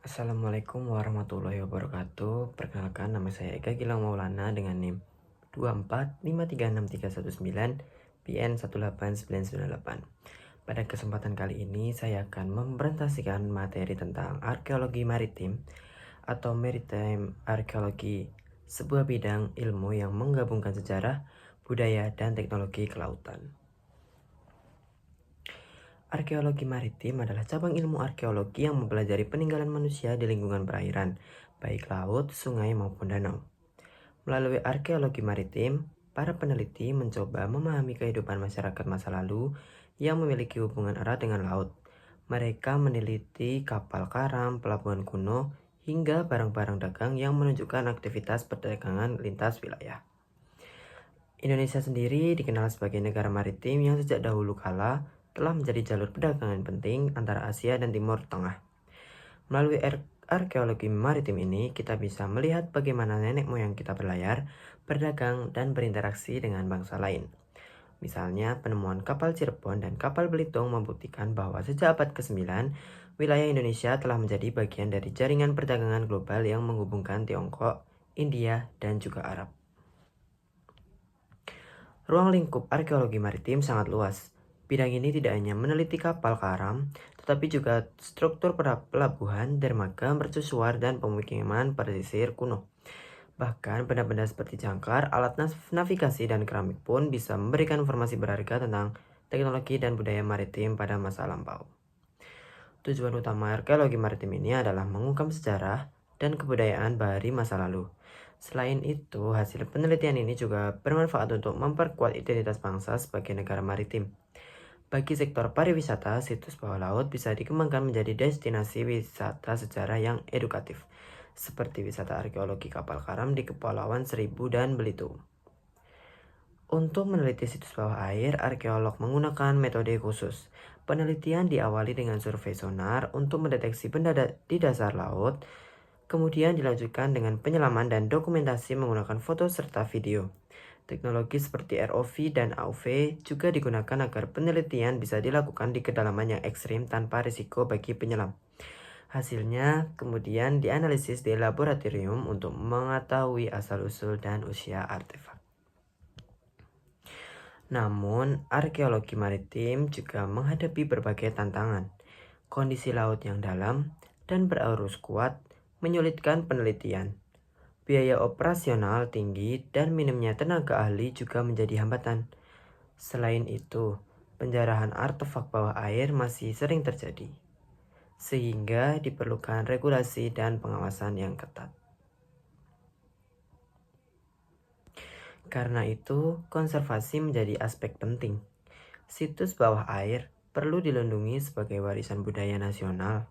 Assalamualaikum warahmatullahi wabarakatuh. Perkenalkan, nama saya Eka Gilang Maulana dengan NIM 24536319 PN18998. Pada kesempatan kali ini saya akan mempresentasikan materi tentang arkeologi maritim atau maritime archaeology, sebuah bidang ilmu yang menggabungkan sejarah, budaya, dan teknologi kelautan. Arkeologi maritim adalah cabang ilmu arkeologi yang mempelajari peninggalan manusia di lingkungan perairan, baik laut, sungai, maupun danau. Melalui arkeologi maritim, para peneliti mencoba memahami kehidupan masyarakat masa lalu yang memiliki hubungan erat dengan laut. Mereka meneliti kapal karam, pelabuhan kuno, hingga barang-barang dagang yang menunjukkan aktivitas perdagangan lintas wilayah. Indonesia sendiri dikenal sebagai negara maritim yang sejak dahulu kala telah menjadi jalur perdagangan penting antara Asia dan Timur Tengah. Melalui arkeologi maritim ini, kita bisa melihat bagaimana nenek moyang kita berlayar, berdagang, dan berinteraksi dengan bangsa lain. Misalnya, penemuan kapal Cirebon dan kapal Belitung membuktikan bahwa sejak abad ke-9, wilayah Indonesia telah menjadi bagian dari jaringan perdagangan global yang menghubungkan Tiongkok, India, dan juga Arab. Ruang lingkup arkeologi maritim sangat luas. Bidang ini tidak hanya meneliti kapal karam, tetapi juga struktur pelabuhan, dermaga, mercusuar, dan pemukiman pesisir kuno. Bahkan benda-benda seperti jangkar, alat navigasi, dan keramik pun bisa memberikan informasi berharga tentang teknologi dan budaya maritim pada masa lampau. Tujuan utama arkeologi maritim ini adalah mengungkap sejarah dan kebudayaan bahari masa lalu. Selain itu, hasil penelitian ini juga bermanfaat untuk memperkuat identitas bangsa sebagai negara maritim. Bagi sektor pariwisata, situs bawah laut bisa dikembangkan menjadi destinasi wisata sejarah yang edukatif, seperti wisata arkeologi kapal karam di Kepulauan Seribu dan Belitung. Untuk meneliti situs bawah air, arkeolog menggunakan metode khusus. Penelitian diawali dengan survei sonar untuk mendeteksi benda di dasar laut, kemudian dilanjutkan dengan penyelaman dan dokumentasi menggunakan foto serta video. Teknologi seperti ROV dan AUV juga digunakan agar penelitian bisa dilakukan di kedalaman yang ekstrim tanpa risiko bagi penyelam. Hasilnya kemudian dianalisis di laboratorium untuk mengetahui asal-usul dan usia artefak. Namun, arkeologi maritim juga menghadapi berbagai tantangan. Kondisi laut yang dalam dan berarus kuat menyulitkan penelitian. Biaya operasional tinggi dan minimnya tenaga ahli juga menjadi hambatan. Selain itu, penjarahan artefak bawah air masih sering terjadi, sehingga diperlukan regulasi dan pengawasan yang ketat. Karena itu, konservasi menjadi aspek penting. Situs bawah air perlu dilindungi sebagai warisan budaya nasional.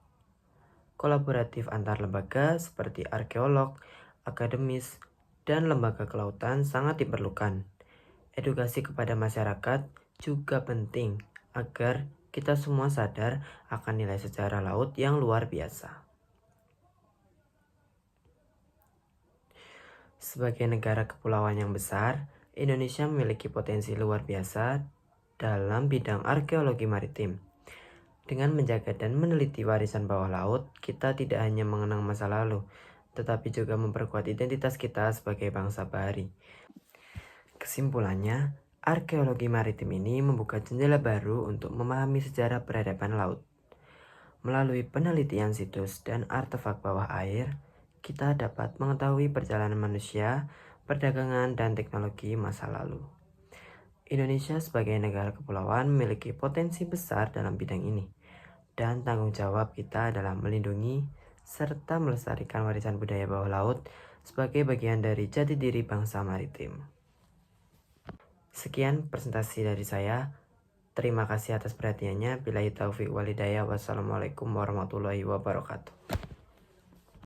Kolaboratif antar lembaga seperti arkeolog, akademis, dan lembaga kelautan sangat diperlukan. Edukasi kepada masyarakat juga penting agar kita semua sadar akan nilai sejarah laut yang luar biasa. Sebagai negara kepulauan yang besar, Indonesia memiliki potensi luar biasa dalam bidang arkeologi maritim. Dengan menjaga dan meneliti warisan bawah laut, kita tidak hanya mengenang masa lalu, tetapi juga memperkuat identitas kita sebagai bangsa bahari. Kesimpulannya, arkeologi maritim ini membuka jendela baru untuk memahami sejarah peradaban laut. Melalui penelitian situs dan artefak bawah air, kita dapat mengetahui perjalanan manusia, perdagangan, dan teknologi masa lalu. Indonesia sebagai negara kepulauan memiliki potensi besar dalam bidang ini, dan tanggung jawab kita adalah melindungi serta melestarikan warisan budaya bawah laut sebagai bagian dari jati diri bangsa maritim. Sekian presentasi dari saya. Terima kasih atas perhatiannya. Billahi taufiq walhidayah. Wassalamualaikum warahmatullahi wabarakatuh.